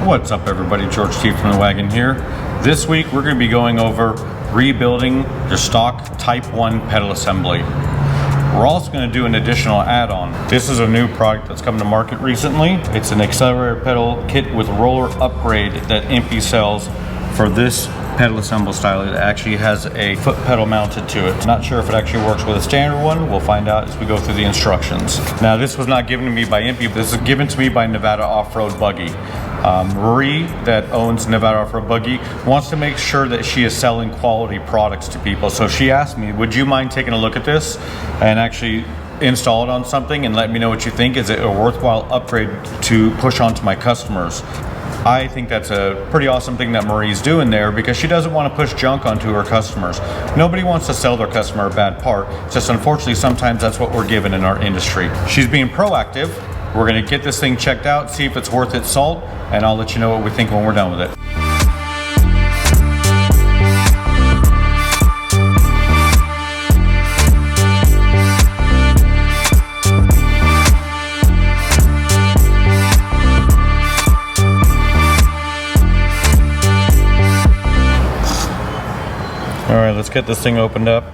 What's up everybody, George T from the Wagon here. This week we're going to be going over rebuilding your stock Type 1 pedal assembly. We're also going to do an additional add-on. This is a new product that's come to market recently. It's an accelerator pedal kit with roller upgrade that EMPI sells for this pedal assemble style. It actually has a foot pedal mounted to it. Not sure if it actually works with a standard one. We'll find out as we go through the instructions. Now this was not given to me by EMPI, this is given to me by Nevada Off-Road Buggy. Maree, that owns Nevada Off-Road Buggy, wants to make sure that she is selling quality products to people. So she asked me, would you mind taking a look at this and actually install it on something and let me know what you think? Is it a worthwhile upgrade to push on to my customers? I think that's a pretty awesome thing that Maree's doing there, because she doesn't want to push junk onto her customers. Nobody wants to sell their customer a bad part. Just unfortunately, sometimes that's what we're given in our industry. She's being proactive. We're going to get this thing checked out, see if it's worth its salt, and I'll let you know what we think when we're done with it. All right, let's get this thing opened up.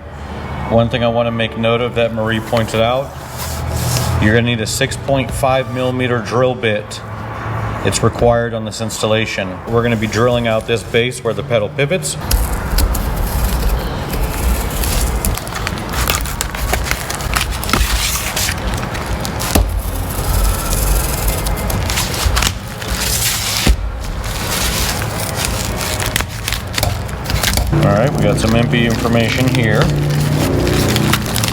One thing I want to make note of that Maree pointed out, you're going to need a 6.5 millimeter drill bit. It's required on this installation. We're going to be drilling out this base where the pedal pivots. All right, we got some EMPI information here.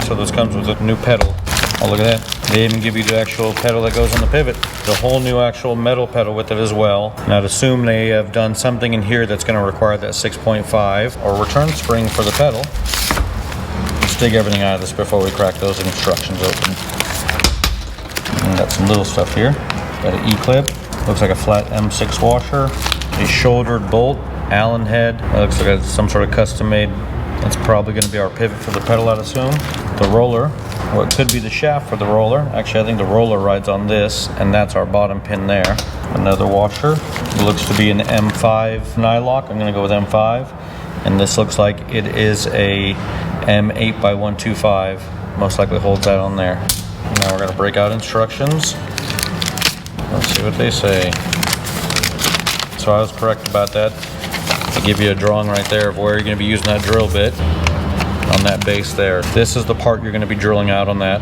So this comes with a new pedal. Oh, look at that. They even give you the actual pedal that goes on the pivot. The whole new actual metal pedal with it as well. Now, I'd assume they have done something in here that's going to require that 6.5 or return spring for the pedal. Let's dig everything out of this before we crack those instructions open. And got some little stuff here. Got an E-clip. Looks like a flat M6 washer. A shouldered bolt. Allen head. That looks like it's some sort of custom made. That's probably going to be our pivot for the pedal, I'd assume. The roller, what could be the shaft for the roller. Actually, I think the roller rides on this, and that's our bottom pin there. Another washer. It looks to be an M5 nylock. I'm going to go with M5. And this looks like it is a M8x125. Most likely holds that on there. Now we're going to break out instructions. Let's see what they say. So I was correct about that. They give you a drawing right there of where you're going to be using that drill bit on that base there. This is the part you're going to be drilling out on that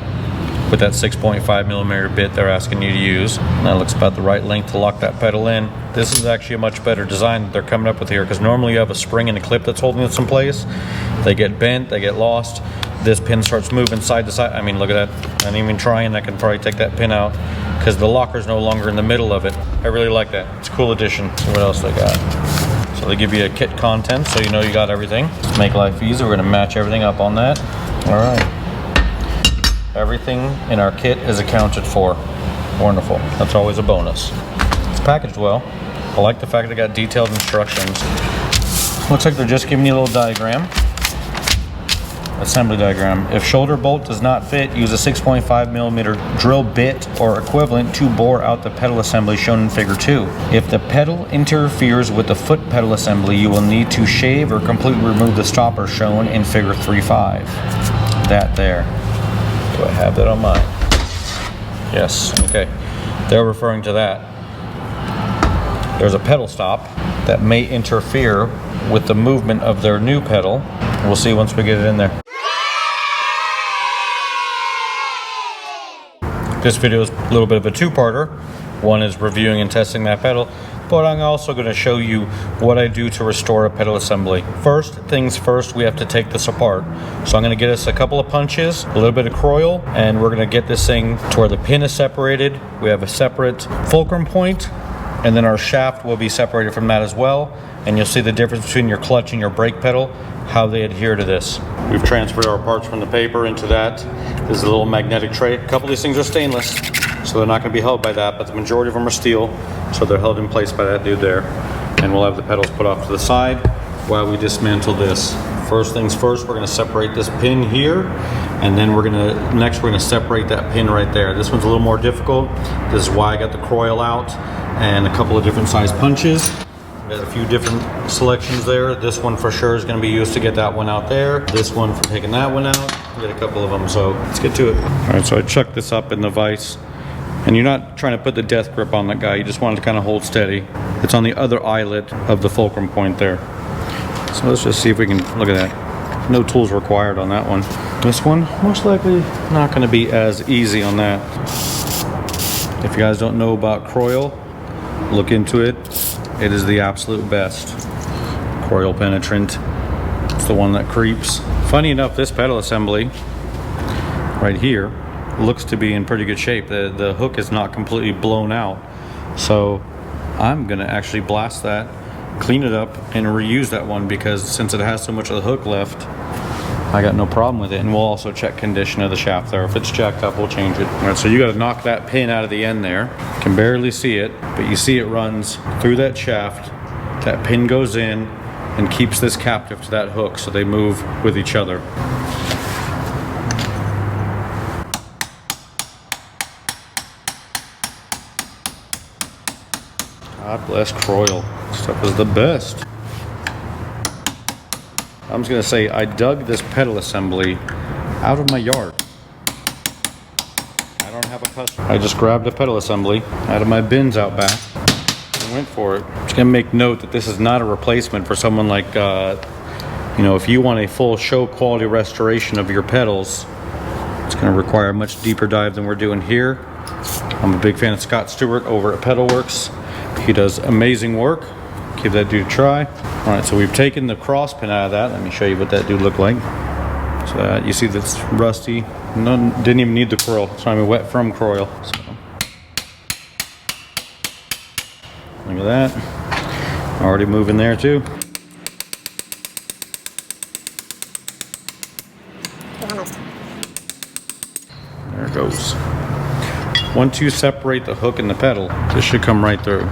with that 6.5 millimeter bit they're asking you to use. And that looks about the right length to lock that pedal in. This is actually a much better design that they're coming up with here, because normally you have a spring and a clip that's holding this in place. They get bent, they get lost. This pin starts moving side to side. I mean, look at that. I'm even trying. I can probably take that pin out because the locker's no longer in the middle of it. I really like that. It's a cool addition. See what else they got. So they give you a kit content so you know you got everything. To make life easy, we're going to match everything up on that. All right. Everything in our kit is accounted for. Wonderful. That's always a bonus. It's packaged well. I like the fact they got detailed instructions. Looks like they're just giving you a little diagram. Assembly diagram. If shoulder bolt does not fit, use a 6.5 millimeter drill bit or equivalent to bore out the pedal assembly shown in figure 2. If the pedal interferes with the foot pedal assembly, you will need to shave or completely remove the stopper shown in figure 3.5. That there. Do I have that on mine? Yes. Okay. They're referring to that. There's a pedal stop that may interfere with the movement of their new pedal. We'll see once we get it in there. This video is a little bit of a two-parter. One is reviewing and testing that pedal, but I'm also going to show you what I do to restore a pedal assembly. First things first, we have to take this apart. So I'm going to get us a couple of punches, a little bit of coil, and we're going to get this thing to where the pin is separated. We have a separate fulcrum point, and then our shaft will be separated from that as well. And you'll see the difference between your clutch and your brake pedal, how they adhere to this. We've transferred our parts from the paper into that. This is a little magnetic tray. A couple of these things are stainless, so they're not going to be held by that, but the majority of them are steel, so they're held in place by that dude there. And we'll have the pedals put off to the side while we dismantle this. First things first, we're going to separate this pin here, and then we're going to separate that pin right there. This one's a little more difficult. This is why I got the coil out. and a couple of different size punches. Got a few different selections there. This one for sure is going to be used to get that one out there. This one for taking that one out. We got a couple of them, so let's get to it. All right, so I chucked this up in the vise, and you're not trying to put the death grip on that guy. You just want it to kind of hold steady. It's on the other eyelet of the fulcrum point there. So let's just see if we can, look at that. No tools required on that one. This one, most likely not going to be as easy on that. If you guys don't know about Croyle, look into it. It is the absolute best. Croyle penetrant. It's the one that creeps. Funny enough, this pedal assembly right here looks to be in pretty good shape. The hook is not completely blown out. So I'm gonna actually blast that, clean it up, and reuse that one, because since it has so much of the hook left, I got no problem with it. And we'll also check condition of the shaft there. If it's jacked up, we'll change it. All right, so you gotta knock that pin out of the end there. You can barely see it, but you see it runs through that shaft. That pin goes in and keeps this captive to that hook, so they move with each other. God bless Croyle. This stuff is the best. I'm just gonna say, I dug this pedal assembly out of my yard. I don't have a customer. I just grabbed a pedal assembly out of my bins out back and went for it. Just gonna make note that this is not a replacement for someone like, you know, if you want a full show quality restoration of your pedals, it's gonna require a much deeper dive than we're doing here. I'm a big fan of Scott Stewart over at Pedal Works. He does amazing work. Give that dude a try. All right, so we've taken the cross pin out of that. Let me show you what that dude looked like. So you see that's rusty. Didn't even need the Croyle. It's not even wet from Croyle. So. Look at that. Already moving there too. There it goes. Once you separate the hook and the pedal, this should come right through.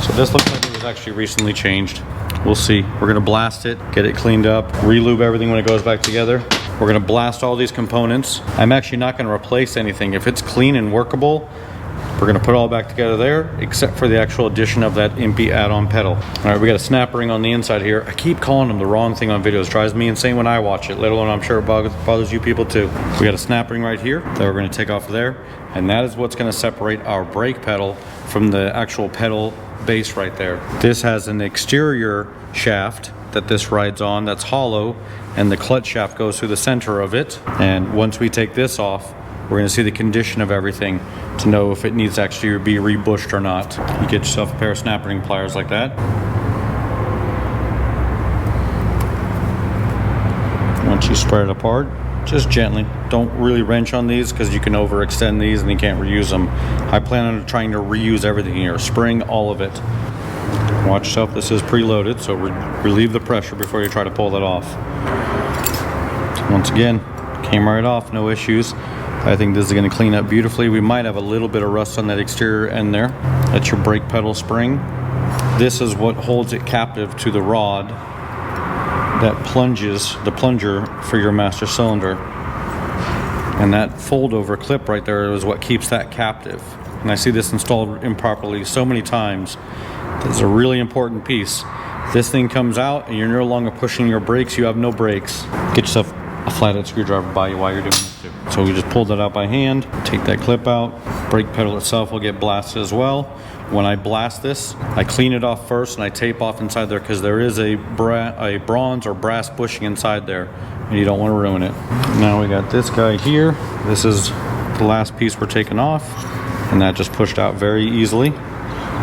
So this looks like it was actually recently changed. We'll see. We're gonna blast it, get it cleaned up, re-lube everything when it goes back together. We're gonna blast all these components. I'm actually not gonna replace anything. If it's clean and workable, we're gonna put it all back together there, except for the actual addition of that EMPI add-on pedal. All right, we got a snap ring on the inside here. I keep calling them the wrong thing on videos. Drives me insane when I watch it, let alone I'm sure it bothers you people too. We got a snap ring right here that we're gonna take off of there, and that is what's gonna separate our brake pedal from the actual pedal base right there. This has an exterior shaft that this rides on that's hollow, and the clutch shaft goes through the center of it. And once we take this off, we're going to see the condition of everything to know if it needs to actually be rebushed or not. You get yourself a pair of snap ring pliers like that. Once you spread it apart, just gently. Don't really wrench on these because you can overextend these and you can't reuse them. I plan on trying to reuse everything here, spring all of it. Watch yourself, this is preloaded, so relieve the pressure before you try to pull that off. Once again, came right off, no issues. I think this is going to clean up beautifully. We might have a little bit of rust on that exterior end there. That's your brake pedal spring. This is what holds it captive to the rod that plunges, the plunger for your master cylinder. And that fold over clip right there is what keeps that captive. And I see this installed improperly so many times. This is a really important piece. This thing comes out and you're no longer pushing your brakes, you have no brakes. Get yourself a flathead screwdriver by you while you're doing this too. So we just pulled that out by hand, take that clip out. Brake pedal itself will get blasted as well. When I blast this, I clean it off first and I tape off inside there because there is a bronze or brass bushing inside there and you don't want to ruin it. Now we got this guy here. This is the last piece we're taking off, and that just pushed out very easily.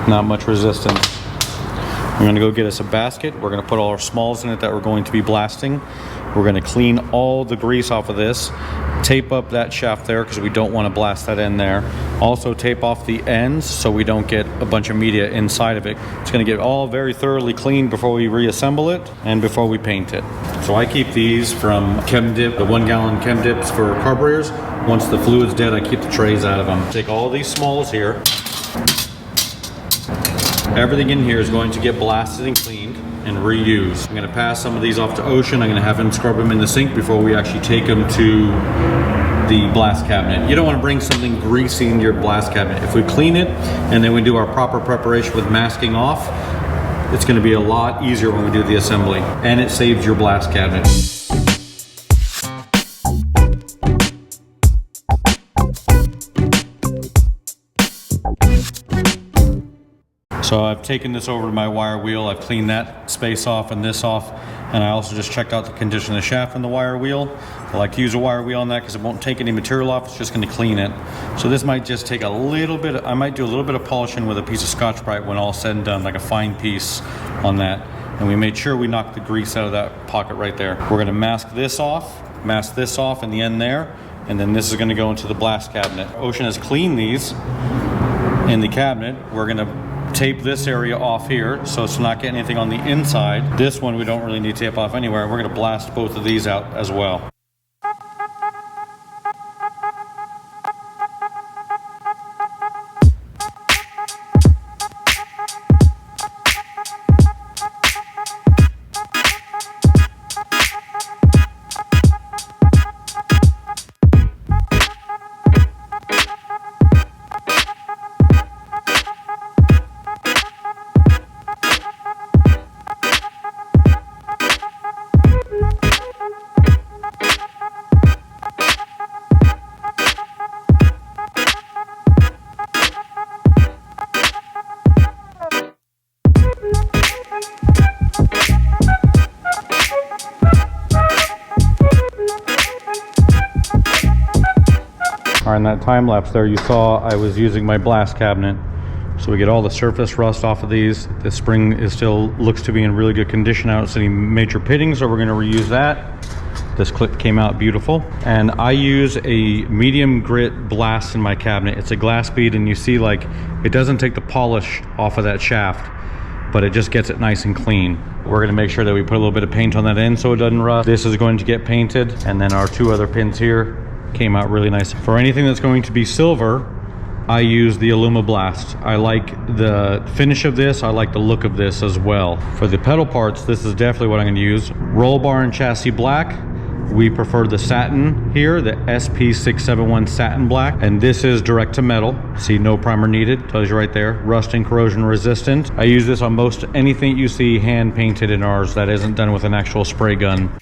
Not much resistance. We're gonna go get us a basket. We're gonna put all our smalls in it that we're going to be blasting. We're gonna clean all the grease off of this, tape up that shaft there because we don't want to blast that in there. Also tape off the ends so we don't get a bunch of media inside of it. It's gonna get all very thoroughly cleaned before we reassemble it and before we paint it. So I keep these from chem dip, the 1 gallon chem dips for carburetors. Once the fluid's dead, I keep the trays out of them. Take all these smalls here. Everything in here is going to get blasted and cleaned and reused. I'm gonna pass some of these off to Ocean. I'm gonna have him scrub them in the sink before we actually take them to the blast cabinet. You don't want to bring something greasy into your blast cabinet. If we clean it and then we do our proper preparation with masking off, it's going to be a lot easier when we do the assembly, and it saves your blast cabinet. So I've taken this over to my wire wheel. I've cleaned that space off and this off, and I also just checked out the condition of the shaft on the wire wheel. I like to use a wire wheel on that because it won't take any material off. It's just going to clean it. So this might just take a little bit. I might do a little bit of polishing with a piece of Scotch-Brite when all said and done, like a fine piece on that. And we made sure we knocked the grease out of that pocket right there. We're going to mask this off in the end there, and then this is going to go into the blast cabinet. Ocean has cleaned these in the cabinet. We're going to tape this area off here so it's not getting anything on the inside. This one we don't really need to tape off anywhere. We're going to blast both of these out as well. All right, in that time lapse there, you saw I was using my blast cabinet. So we get all the surface rust off of these. The spring is still looks to be in really good condition. I don't see any major pitting, so we're going to reuse that. This clip came out beautiful. And I use a medium grit blast in my cabinet. It's a glass bead, and you see like it doesn't take the polish off of that shaft, but it just gets it nice and clean. We're going to make sure that we put a little bit of paint on that end so it doesn't rust. This is going to get painted, and then our two other pins here came out really nice. For anything that's going to be silver, I use the Aluma Blast. I like the finish of this. I like the look of this as well. For the pedal parts, this is definitely what I'm going to use. Roll bar and chassis black. We prefer the satin here, the SP671 satin black, and this is direct to metal. See, no primer needed, tells you right there. Rust and corrosion resistant. I use this on most anything you see hand painted in ours that isn't done with an actual spray gun.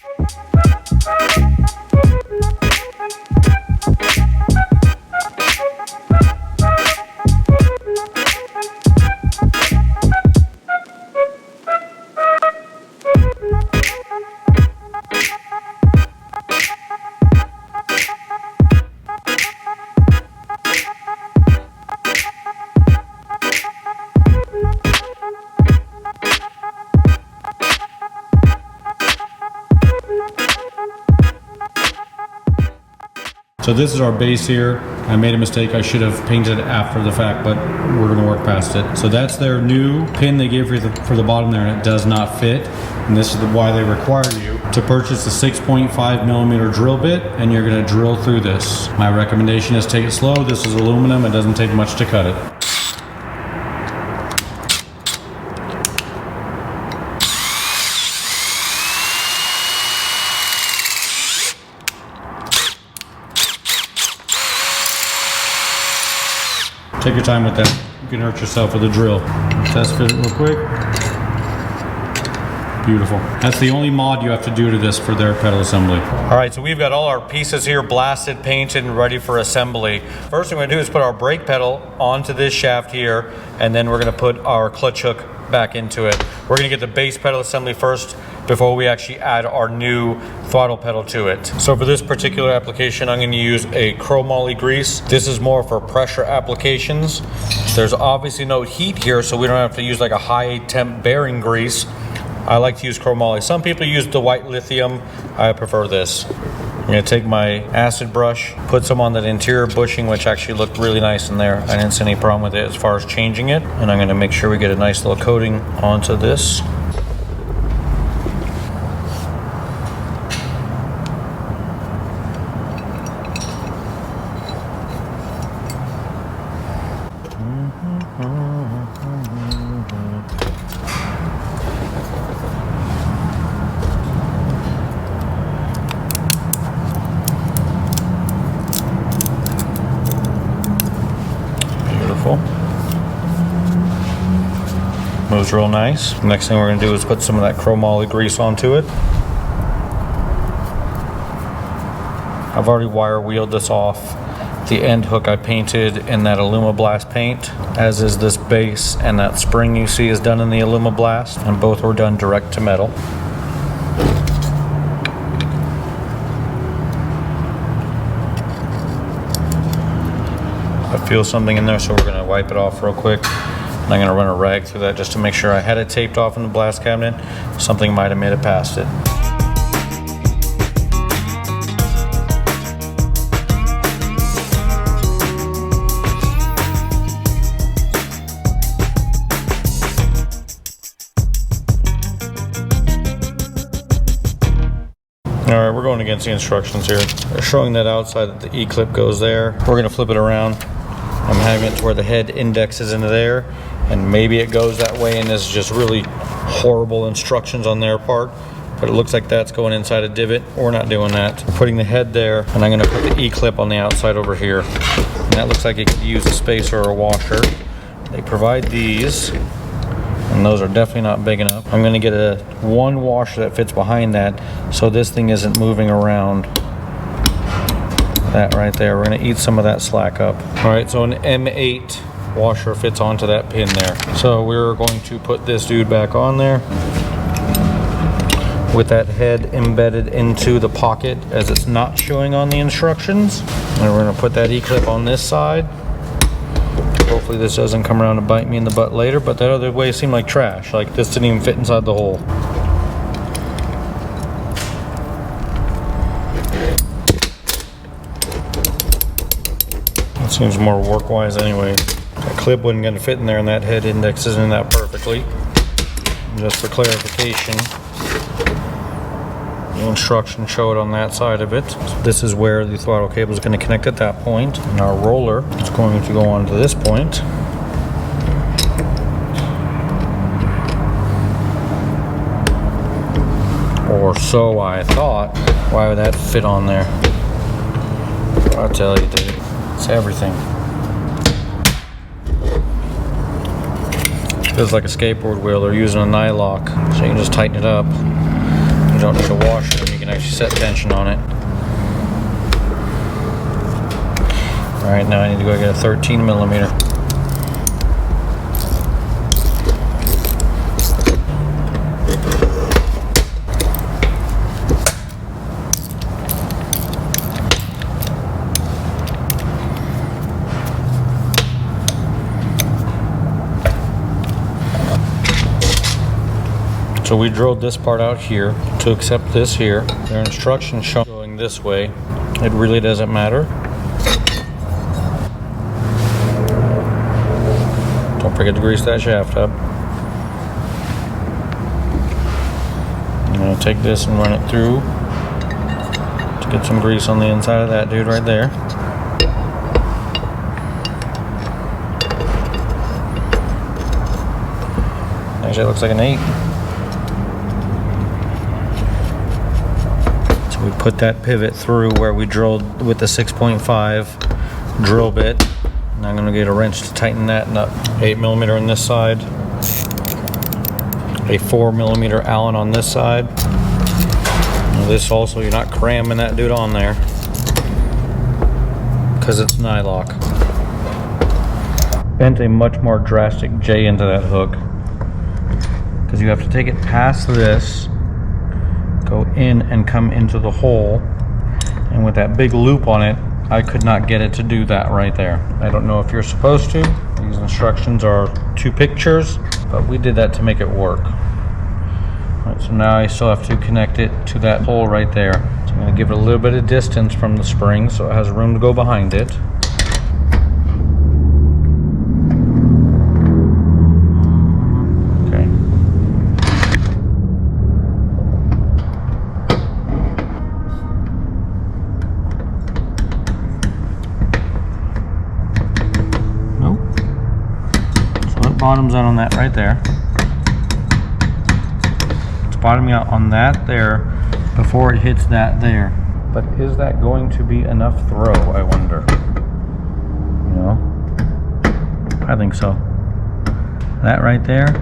So this is our base here. I made a mistake. I should have painted it after the fact, but we're gonna work past it. So that's their new pin they gave for the bottom there, and it does not fit. And this is why they require you to purchase a 6.5 millimeter drill bit, and you're gonna drill through this. My recommendation is take it slow. This is aluminum. It doesn't take much to cut it. Take your time with that. You can hurt yourself with a drill. Test fit it real quick. Beautiful. That's the only mod you have to do to this for their pedal assembly. All right, so we've got all our pieces here blasted, painted, and ready for assembly. First thing we're gonna do is put our brake pedal onto this shaft here, and then we're gonna put our clutch hook back into it. We're gonna get the base pedal assembly first before we actually add our new throttle pedal to it. So for this particular application, I'm gonna use a chromoly grease. This is more for pressure applications. There's obviously no heat here, so we don't have to use like a high temp bearing grease. I like to use chromoly. Some people use the white lithium. I prefer this. I'm gonna take my acid brush, put some on that interior bushing, which actually looked really nice in there. I didn't see any problem with it as far as changing it. And I'm gonna make sure we get a nice little coating onto this. Flows real nice. Next thing we're gonna do is put some of that chromoly grease onto it. I've already wire wheeled this off. The end hook I painted in that Alumablast paint, as is this base, and that spring you see is done in the Alumablast, and both were done direct to metal. I feel something in there, so we're gonna wipe it off real quick. And I'm gonna run a rag through that just to make sure I had it taped off in the blast cabinet. Something might have made it past it. Alright, we're going against the instructions here. They're showing that outside that the E-clip goes there. We're gonna flip it around. I'm having it to where the head indexes into there, and maybe it goes that way, and this is just really horrible instructions on their part, but it looks like that's going inside a divot. We're not doing that. We're putting the head there, and I'm gonna put the E-clip on the outside over here. And that looks like it could use a spacer or a washer. They provide these, and those are definitely not big enough. I'm gonna get one washer that fits behind that, so this thing isn't moving around. That right there, we're gonna eat some of that slack up. All right, so an M8 washer fits onto that pin there. So we're going to put this dude back on there with that head embedded into the pocket as it's not showing on the instructions. And we're gonna put that E-clip on this side. Hopefully this doesn't come around to bite me in the butt later, but that other way seemed like trash. Like this didn't even fit inside the hole. That seems more work-wise anyway. That clip wasn't gonna fit in there, and that head indexes in that perfectly. And just for clarification, the instructions show it on that side of it. So this is where the throttle cable is going to connect at that point, and our roller is going to go on to this point. Or so I thought. Why would that fit on there? I'll tell you, dude, it's everything. Feels like a skateboard wheel. They're using a nylock, so you can just tighten it up. You don't need a washer, and you can actually set tension on it. All right, now I need to go get a 13 millimeter. So we drilled this part out here to accept this here. Their instructions showing this way. It really doesn't matter. Don't forget to grease that shaft up. I'm gonna take this and run it through to get some grease on the inside of that dude right there. Actually, it looks like an 8. We put that pivot through where we drilled with the 6.5 drill bit. And I'm gonna get a wrench to tighten that up. 8 millimeter on this side. A 4 millimeter Allen on this side. Now this also, you're not cramming that dude on there because it's nylock. Bent a much more drastic J into that hook because you have to take it past this, go in and come into the hole, and with that big loop on it, I could not get it to do that right there. I don't know if you're supposed to. These instructions are 2 pictures, but we did that to make it work. All right, so now I still have to connect it to that hole right there. So I'm going to give it a little bit of distance from the spring so it has room to go behind it. Bottoms out on that right there. It's bottoming out on that there before it hits that there. But is that going to be enough throw, I wonder? You know? I think so. That right there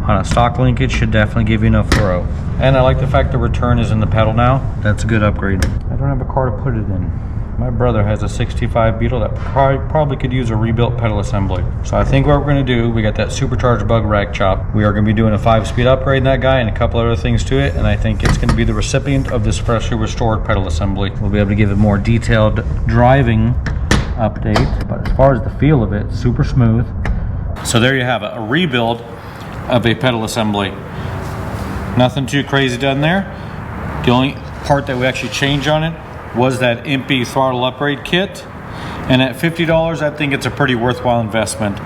on a stock linkage should definitely give you enough throw. And I like the fact the return is in the pedal now. That's a good upgrade. I don't have a car to put it in. My brother has a 65 Beetle that probably could use a rebuilt pedal assembly. So I think what we're going to do, we got that supercharged bug rack chop. We are going to be doing a 5-speed upgrade in that guy and a couple other things to it. And I think it's going to be the recipient of this freshly restored pedal assembly. We'll be able to give a more detailed driving update. But as far as the feel of it, super smooth. So there you have it, a rebuild of a pedal assembly. Nothing too crazy done there. The only part that we actually changed on it was that EMPI throttle upgrade kit, and at $50 I think it's a pretty worthwhile investment.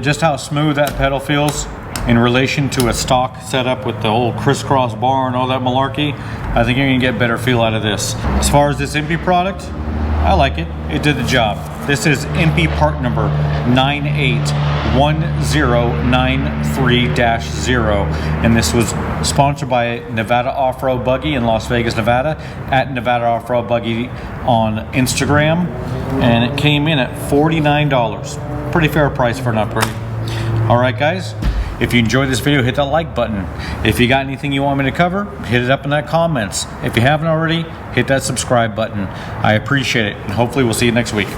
Just how smooth that pedal feels in relation to a stock setup with the whole crisscross bar and all that malarkey, I think you're gonna get better feel out of this. As far as this EMPI product, I like it. It did the job. This is EMPI part number 981093-0, and this was sponsored by Nevada Off-Road Buggy in Las Vegas, Nevada, at Nevada Off-Road Buggy on Instagram, and it came in at $49. Pretty fair price for an upgrade. All right, guys. If you enjoyed this video, hit that like button. If you got anything you want me to cover, hit it up in the comments. If you haven't already, hit that subscribe button. I appreciate it, and hopefully we'll see you next week.